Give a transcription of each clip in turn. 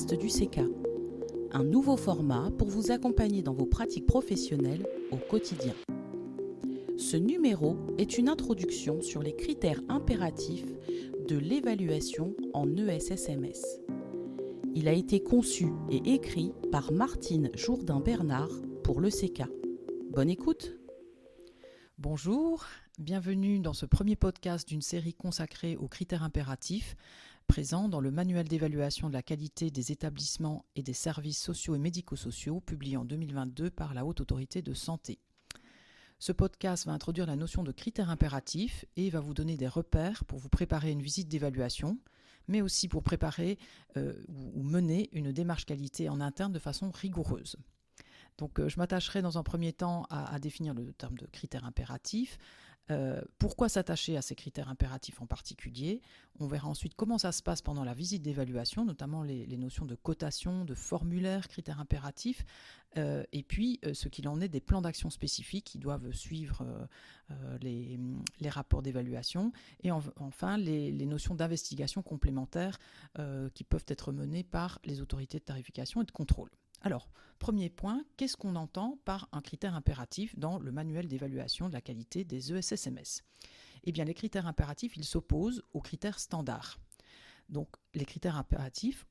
podcast du CECA, un nouveau format pour vous accompagner dans vos pratiques professionnelles au quotidien. Ce numéro est une introduction sur les critères impératifs de l'évaluation en ESSMS. Il a été conçu et écrit par Martine Jourdain-Bernard pour le CECA. Bonne écoute! Bonjour, bienvenue dans ce premier podcast d'une série consacrée aux critères impératifs présents dans le manuel d'évaluation de la qualité des établissements et des services sociaux et médico-sociaux publié en 2022 par la Haute Autorité de Santé. Ce podcast va introduire la notion de critères impératifs et va vous donner des repères pour vous préparer à une visite d'évaluation, mais aussi pour préparer ou mener une démarche qualité en interne de façon rigoureuse. Donc, je m'attacherai dans un premier temps à définir le terme de critères impératifs. Pourquoi s'attacher à ces critères impératifs en particulier? On verra ensuite comment ça se passe pendant la visite d'évaluation, notamment les notions de cotation, de formulaire, critères impératifs, et puis ce qu'il en est des plans d'action spécifiques qui doivent suivre les rapports d'évaluation, et enfin les notions d'investigation complémentaires qui peuvent être menées par les autorités de tarification et de contrôle. Alors, premier point, qu'est-ce qu'on entend par un critère impératif dans le manuel d'évaluation de la qualité des ESSMS? Eh bien, les critères impératifs, ils s'opposent aux critères standards. Donc, les critères impératifs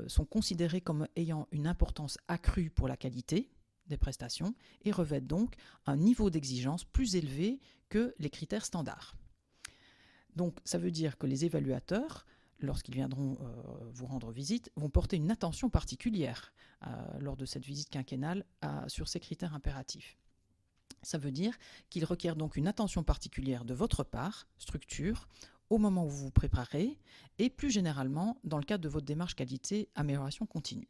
sont considérés comme ayant une importance accrue pour la qualité des prestations et revêtent donc un niveau d'exigence plus élevé que les critères standards. Donc, ça veut dire que les évaluateurs, lorsqu'ils viendront vous rendre visite, vont porter une attention particulière lors de cette visite quinquennale sur ces critères impératifs. Ça veut dire qu'ils requièrent donc une attention particulière de votre part, structure, au moment où vous vous préparez, et plus généralement dans le cadre de votre démarche qualité amélioration continue.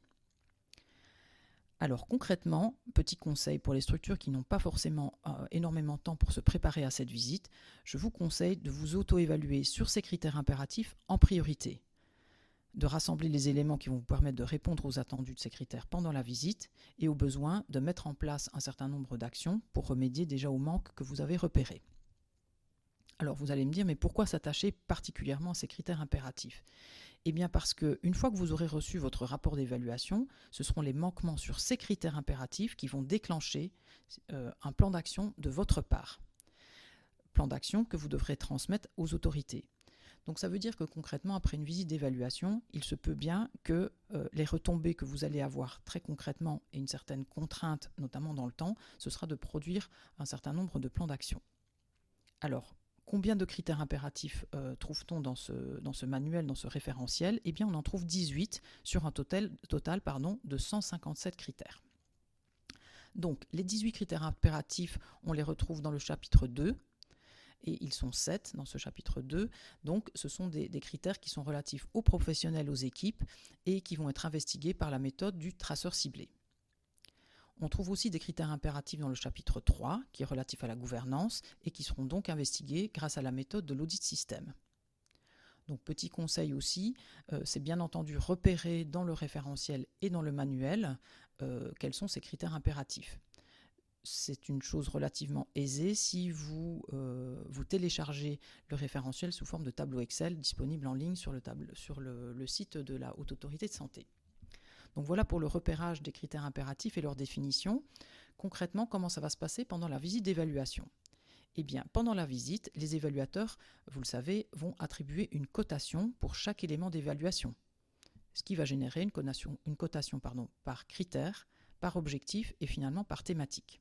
Alors concrètement, petit conseil pour les structures qui n'ont pas forcément énormément de temps pour se préparer à cette visite, je vous conseille de vous auto-évaluer sur ces critères impératifs en priorité, de rassembler les éléments qui vont vous permettre de répondre aux attendus de ces critères pendant la visite et au besoin de mettre en place un certain nombre d'actions pour remédier déjà aux manques que vous avez repérés. Alors vous allez me dire, mais pourquoi s'attacher particulièrement à ces critères impératifs ? Eh bien parce qu'une fois que vous aurez reçu votre rapport d'évaluation, ce seront les manquements sur ces critères impératifs qui vont déclencher un plan d'action de votre part. Plan d'action que vous devrez transmettre aux autorités. Donc ça veut dire que concrètement, après une visite d'évaluation, il se peut bien que les retombées que vous allez avoir très concrètement et une certaine contrainte, notamment dans le temps, ce sera de produire un certain nombre de plans d'action. Alors, combien de critères impératifs trouve-t-on dans ce manuel, dans ce référentiel? Eh bien, on en trouve 18 sur un total de 157 critères. Donc, les 18 critères impératifs, on les retrouve dans le chapitre 2, et ils sont 7 dans ce chapitre 2. Donc, ce sont des critères qui sont relatifs aux professionnels, aux équipes, et qui vont être investigués par la méthode du traceur ciblé. On trouve aussi des critères impératifs dans le chapitre 3, qui est relatif à la gouvernance, et qui seront donc investigués grâce à la méthode de l'audit système. Donc petit conseil aussi, c'est bien entendu repérer dans le référentiel et dans le manuel quels sont ces critères impératifs. C'est une chose relativement aisée si vous téléchargez le référentiel sous forme de tableau Excel disponible en ligne sur le site de la Haute Autorité de Santé. Donc voilà pour le repérage des critères impératifs et leur définition. Concrètement, comment ça va se passer pendant la visite d'évaluation? Eh bien, pendant la visite, les évaluateurs, vous le savez, vont attribuer une cotation pour chaque élément d'évaluation, ce qui va générer une cotation par critère, par objectif et finalement par thématique.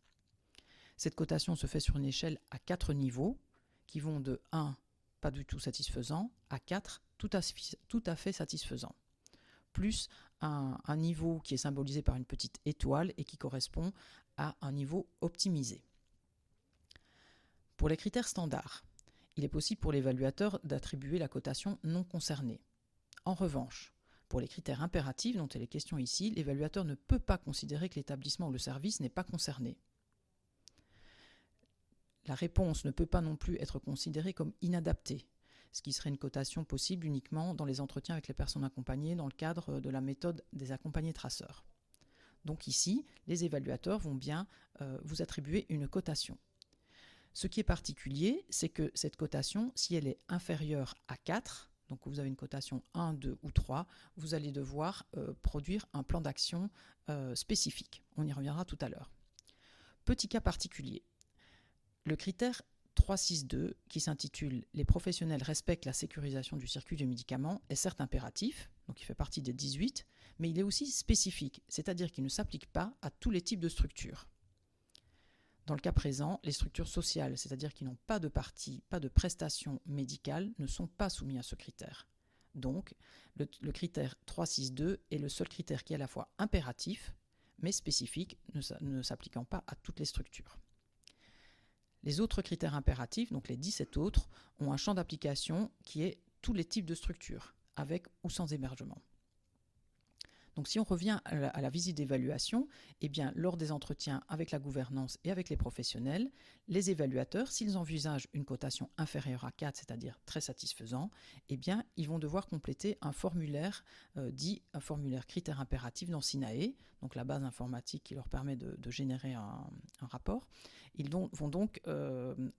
Cette cotation se fait sur une échelle à 4 niveaux qui vont de 1, pas du tout satisfaisant, à 4, tout à fait satisfaisant, plus un niveau qui est symbolisé par une petite étoile et qui correspond à un niveau optimisé. Pour les critères standards, il est possible pour l'évaluateur d'attribuer la cotation non concernée. En revanche, pour les critères impératifs dont il est question ici, l'évaluateur ne peut pas considérer que l'établissement ou le service n'est pas concerné. La réponse ne peut pas non plus être considérée comme inadaptée, ce qui serait une cotation possible uniquement dans les entretiens avec les personnes accompagnées dans le cadre de la méthode des accompagnés traceurs. Donc ici, les évaluateurs vont bien vous attribuer une cotation. Ce qui est particulier, c'est que cette cotation, si elle est inférieure à 4, donc vous avez une cotation 1, 2 ou 3, vous allez devoir produire un plan d'action spécifique. On y reviendra tout à l'heure. Petit cas particulier. Le critère 3.6.2, qui s'intitule « Les professionnels respectent la sécurisation du circuit du médicament » est certes impératif, donc il fait partie des 18, mais il est aussi spécifique, c'est-à-dire qu'il ne s'applique pas à tous les types de structures. Dans le cas présent, les structures sociales, c'est-à-dire qui n'ont pas de partie, pas de prestations médicales, ne sont pas soumis à ce critère. Donc, le critère 3.6.2 est le seul critère qui est à la fois impératif, mais spécifique, ne s'appliquant pas à toutes les structures. Les autres critères impératifs, donc les 17 autres, ont un champ d'application qui est tous les types de structures, avec ou sans hébergement. Donc si on revient à la visite d'évaluation, eh bien, lors des entretiens avec la gouvernance et avec les professionnels, les évaluateurs, s'ils envisagent une cotation inférieure à 4, c'est-à-dire très satisfaisant, eh bien, ils vont devoir compléter un formulaire dit un formulaire critère impératif dans SINAE, donc la base informatique qui leur permet de générer un rapport. Ils vont donc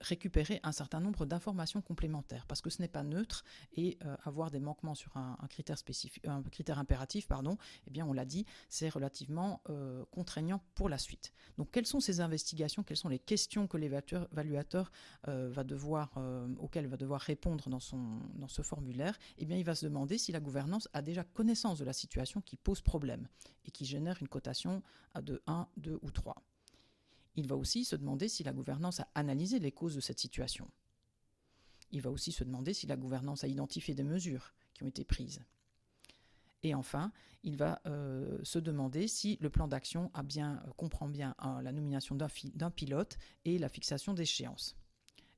récupérer un certain nombre d'informations complémentaires parce que ce n'est pas neutre et avoir des manquements sur un critère spécifique, un critère impératif, eh bien, on l'a dit, c'est relativement contraignant pour la suite. Donc, quelles sont ces investigations, quelles sont les questions que l'évaluateur auxquelles va devoir répondre dans ce formulaire? Eh bien, il va se demander si la gouvernance a déjà connaissance de la situation qui pose problème et qui génère une cotation de 1, 2 ou 3. Il va aussi se demander si la gouvernance a analysé les causes de cette situation. Il va aussi se demander si la gouvernance a identifié des mesures qui ont été prises. Et enfin, il va se demander si le plan d'action comprend bien la nomination d'un pilote et la fixation d'échéances.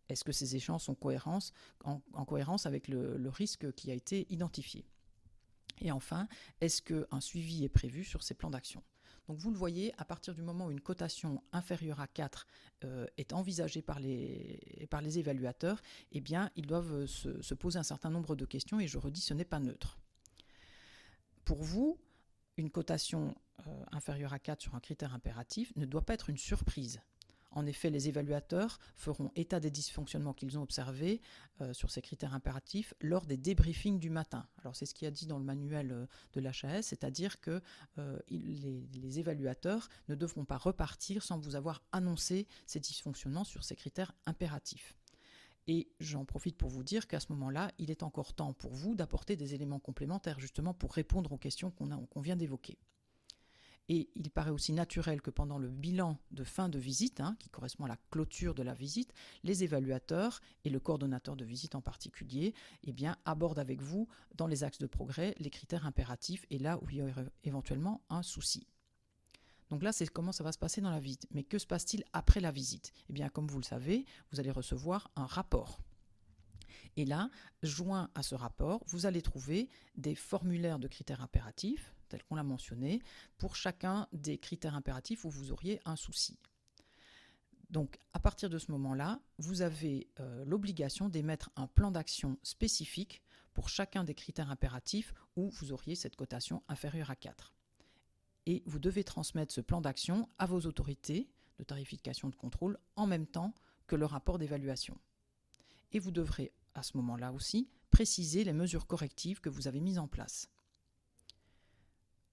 Est-ce que ces échéances sont en cohérence avec le risque qui a été identifié? Et enfin, est-ce qu'un suivi est prévu sur ces plans d'action? Donc vous le voyez, à partir du moment où une cotation inférieure à 4 est envisagée par les évaluateurs, eh bien, ils doivent se poser un certain nombre de questions et je redis, ce n'est pas neutre. Pour vous, une cotation inférieure à 4 sur un critère impératif ne doit pas être une surprise. En effet, les évaluateurs feront état des dysfonctionnements qu'ils ont observés sur ces critères impératifs lors des débriefings du matin. Alors c'est ce qu'il y a dit dans le manuel de l'HAS, c'est-à-dire que les évaluateurs ne devront pas repartir sans vous avoir annoncé ces dysfonctionnements sur ces critères impératifs. Et j'en profite pour vous dire qu'à ce moment-là, il est encore temps pour vous d'apporter des éléments complémentaires, justement pour répondre aux questions qu'on vient d'évoquer. Et il paraît aussi naturel que pendant le bilan de fin de visite, qui correspond à la clôture de la visite, les évaluateurs et le coordonnateur de visite en particulier, eh bien, abordent avec vous, dans les axes de progrès, les critères impératifs et là où il y aurait éventuellement un souci. Donc là, c'est comment ça va se passer dans la visite. Mais que se passe-t-il après la visite? Eh bien, comme vous le savez, vous allez recevoir un rapport. Et là, joint à ce rapport, vous allez trouver des formulaires de critères impératifs, tels qu'on l'a mentionné, pour chacun des critères impératifs où vous auriez un souci. Donc, à partir de ce moment-là, vous avez l'obligation d'émettre un plan d'action spécifique pour chacun des critères impératifs où vous auriez cette cotation inférieure à 4. Et vous devez transmettre ce plan d'action à vos autorités de tarification de contrôle en même temps que le rapport d'évaluation. Et vous devrez, à ce moment-là aussi, préciser les mesures correctives que vous avez mises en place.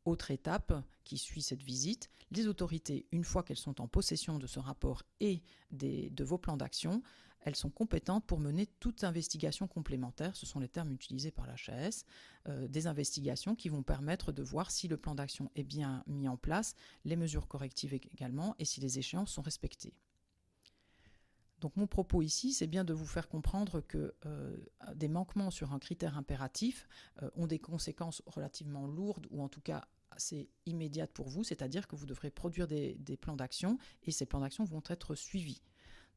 Autre étape qui suit cette visite, les autorités, une fois qu'elles sont en possession de ce rapport et de vos plans d'action, elles sont compétentes pour mener toute investigation complémentaire, ce sont les termes utilisés par l'HAS, des investigations qui vont permettre de voir si le plan d'action est bien mis en place, les mesures correctives également, et si les échéances sont respectées. Donc mon propos ici, c'est bien de vous faire comprendre que des manquements sur un critère impératif ont des conséquences relativement lourdes, ou en tout cas assez immédiates pour vous, c'est-à-dire que vous devrez produire des plans d'action, et ces plans d'action vont être suivis.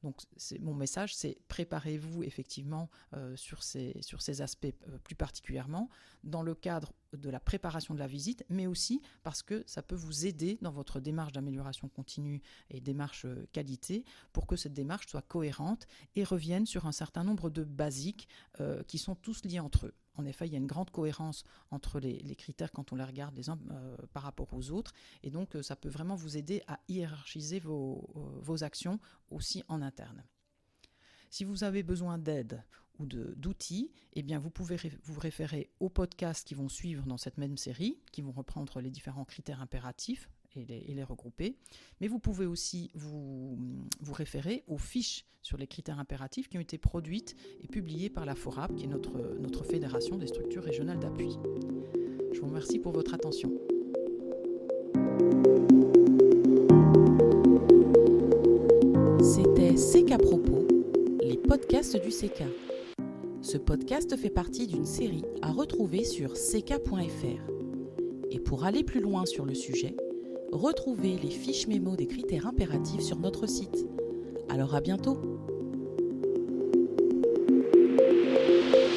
Donc mon message, c'est préparez-vous effectivement sur ces aspects plus particulièrement dans le cadre de la préparation de la visite, mais aussi parce que ça peut vous aider dans votre démarche d'amélioration continue et démarche qualité pour que cette démarche soit cohérente et revienne sur un certain nombre de basiques qui sont tous liés entre eux. En effet, il y a une grande cohérence entre les critères quand on les regarde les uns par rapport aux autres. Et donc, ça peut vraiment vous aider à hiérarchiser vos actions aussi en interne. Si vous avez besoin d'aide ou d'outils, eh bien vous pouvez vous référer aux podcasts qui vont suivre dans cette même série, qui vont reprendre les différents critères impératifs et les regrouper. Mais vous pouvez aussi vous référer aux fiches sur les critères impératifs qui ont été produites et publiées par la FORAP, qui est notre fédération des structures régionales d'appui. Je vous remercie pour votre attention. C'était CECA Propos, les podcasts du CECA. Ce podcast fait partie d'une série à retrouver sur ceca.fr. Et pour aller plus loin sur le sujet, retrouvez les fiches mémo des critères impératifs sur notre site. Alors à bientôt!